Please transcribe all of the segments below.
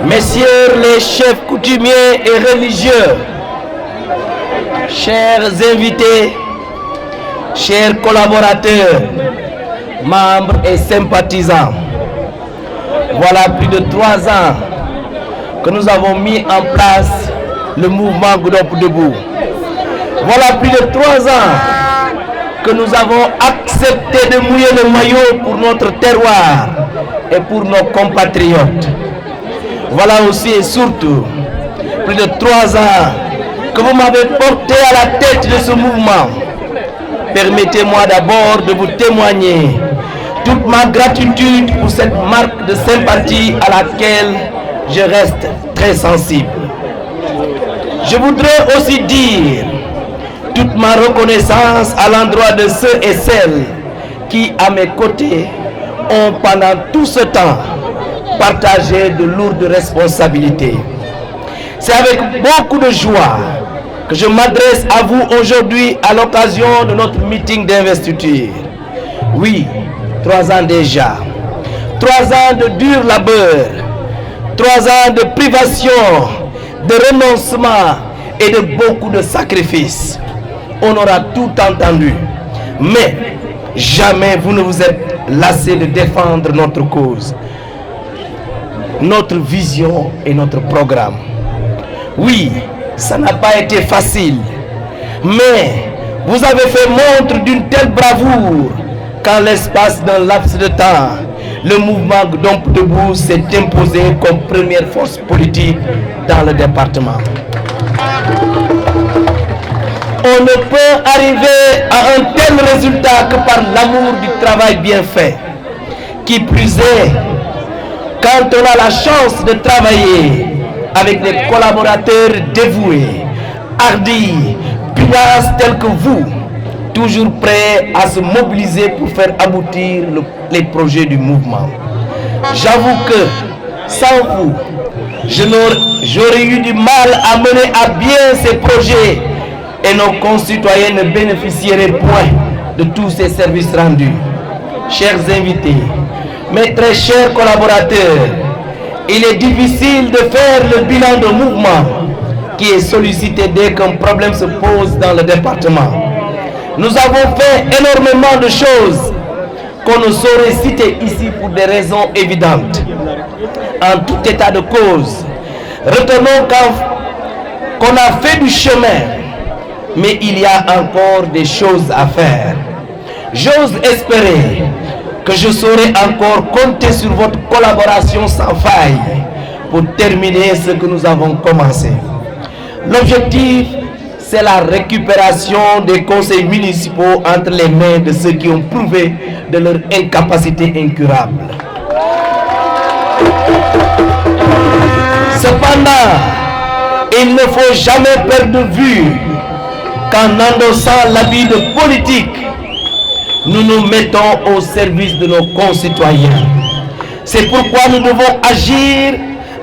Messieurs les chefs coutumiers et religieux, chers invités, chers collaborateurs, membres et sympathisants, voilà plus de 3 ans que nous avons mis en place le mouvement Goudomp Debout. Voilà plus de 3 ans que nous avons accepté de mouiller le maillot pour notre terroir et pour nos compatriotes. Voilà aussi et surtout plus de 3 ans que vous m'avez porté à la tête de ce mouvement. Permettez-moi d'abord de vous témoigner toute ma gratitude pour cette marque de sympathie à laquelle je reste très sensible. Je voudrais aussi dire toute ma reconnaissance à l'endroit de ceux et celles qui, à mes côtés, ont pendant tout ce temps partagé de lourdes responsabilités. C'est avec beaucoup de joie que je m'adresse à vous aujourd'hui à l'occasion de notre meeting d'investiture. Oui, 3 ans déjà. 3 ans de dur labeur. 3 ans de privation, de renoncement et de beaucoup de sacrifices. On aura tout entendu. Mais jamais vous ne vous êtes lassé de défendre notre cause, notre vision et notre programme. Oui, ça n'a pas été facile. Mais vous avez fait montre d'une telle bravoure qu'en l'espace d'un laps de temps, le mouvement Goudomp Debout s'est imposé comme première force politique dans le département. On ne peut arriver à un tel résultat que par l'amour du travail bien fait. Qui plus est, quand on a la chance de travailler avec des collaborateurs dévoués, hardis, pugnaces tels que vous, toujours prêts à se mobiliser pour faire aboutir les projets du mouvement. J'avoue que sans vous, j'aurais eu du mal à mener à bien ces projets et nos concitoyens ne bénéficieraient point de tous ces services rendus. Chers invités, mes très chers collaborateurs, il est difficile de faire le bilan d'un mouvement qui est sollicité dès qu'un problème se pose dans le département. Nous avons fait énormément de choses qu'on ne saurait citer ici pour des raisons évidentes. En tout état de cause, retenons qu'on a fait du chemin, mais il y a encore des choses à faire. J'ose espérer que je saurai encore compter sur votre collaboration sans faille pour terminer ce que nous avons commencé. L'objectif, c'est la récupération des conseils municipaux entre les mains de ceux qui ont prouvé de leur incapacité incurable. Cependant, il ne faut jamais perdre de vue qu'en endossant l'habit de politique, nous nous mettons au service de nos concitoyens. C'est pourquoi nous devons agir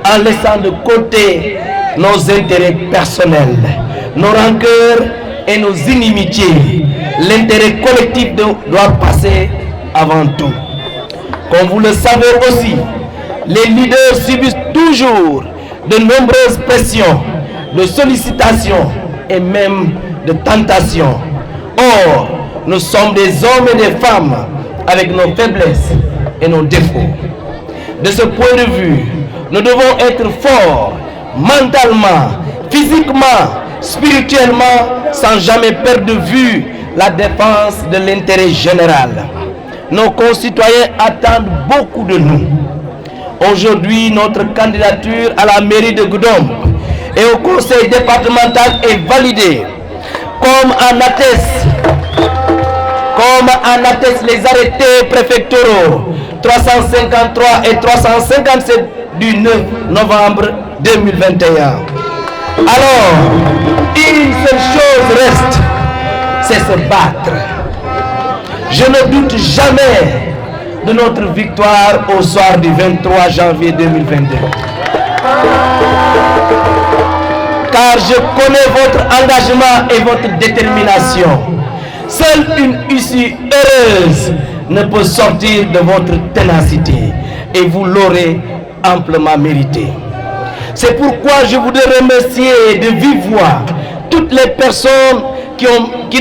en laissant de côté nos intérêts personnels, nos rancœurs et nos inimitiés. L'intérêt collectif doit passer avant tout. Comme vous le savez aussi, les leaders subissent toujours de nombreuses pressions, de sollicitations et même de tentations. Or, nous sommes des hommes et des femmes avec nos faiblesses et nos défauts. De ce point de vue, nous devons être forts mentalement, physiquement, spirituellement, sans jamais perdre de vue la défense de l'intérêt général. Nos concitoyens attendent beaucoup de nous. Aujourd'hui, notre candidature à la mairie de Goudomp et au conseil départemental est validée, comme en attestent les arrêtés préfectoraux 353 et 357 du 9 novembre 2021. Alors, une seule chose reste, c'est se battre. Je ne doute jamais de notre victoire au soir du 23 janvier 2022. Car je connais votre engagement et votre détermination. Seule une issue heureuse ne peut sortir de votre ténacité et vous l'aurez amplement mérité. C'est pourquoi je voudrais remercier de vive voix toutes les personnes qui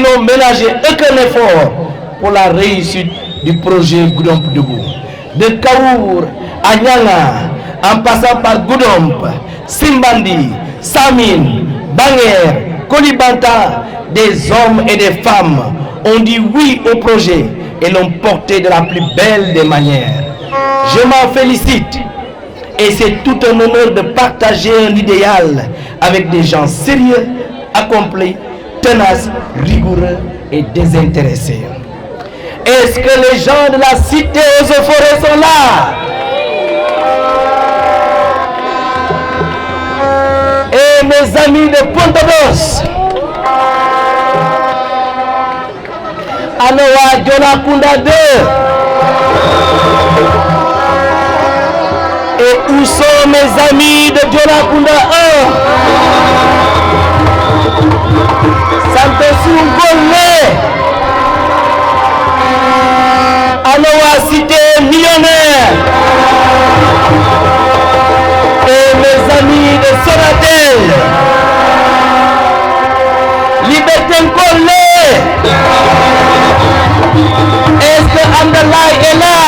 n'ont ménagé aucun effort pour la réussite du projet Goudomp Debout. De Kaour à Nyanga, en passant par Goudomp, Simbandi, Samine, Banger, Kolibanta, des hommes et des femmes ont dit oui au projet et l'ont porté de la plus belle des manières. Je m'en félicite et c'est tout un honneur de partager un idéal avec des gens sérieux, accomplis, tenaces, rigoureux et désintéressés. Est-ce que les gens de la cité aux eaux forêts sont là? Et mes amis de Pontodos, Anoa Djonakunda 2, et où sont mes amis de Djonakunda 1? Santosou Ngolé, Anoa Cité Millionnaire, et mes amis de Sonatel, Liberté Ngolé, est-ce que Andalay est là?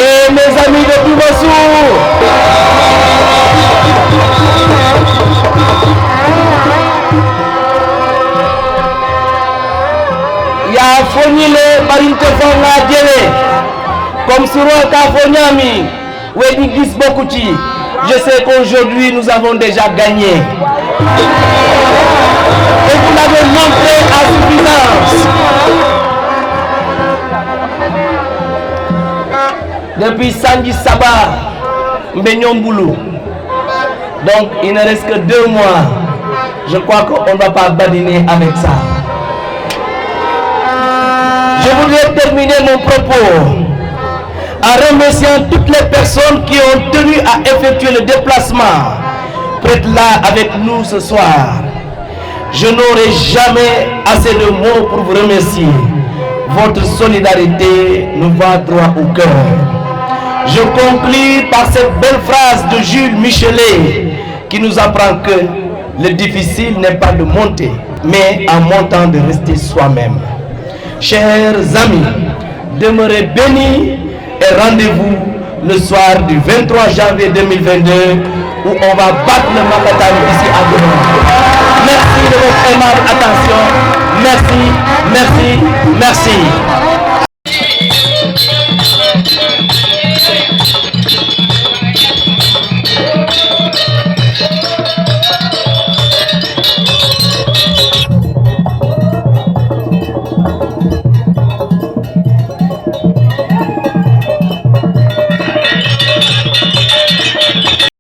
Et mes amis de Toubassou, il y a Fonile Barinte Fonga Djele, comme Souro Kafonyami, Wedi Gisbokouti. Je sais qu'aujourd'hui nous avons déjà gagné. Et vous l'avez montré à suffisance. Depuis Sandy Saba, Mbenyomboulou. Donc il ne reste que 2 mois. Je crois qu'on ne va pas badiner avec ça. Je voudrais terminer mon propos en remerciant toutes les personnes qui ont tenu à effectuer le déplacement pour être là avec nous ce soir. Je n'aurai jamais assez de mots pour vous remercier. Votre solidarité nous va droit au cœur. Je conclue par cette belle phrase de Jules Michelet qui nous apprend que le difficile n'est pas de monter, mais en montant de rester soi-même. Chers amis, demeurez bénis et rendez-vous le soir du 23 janvier 2022 où on va battre le Makatan ici à demain. Merci de votre aimable attention. Merci, merci, merci.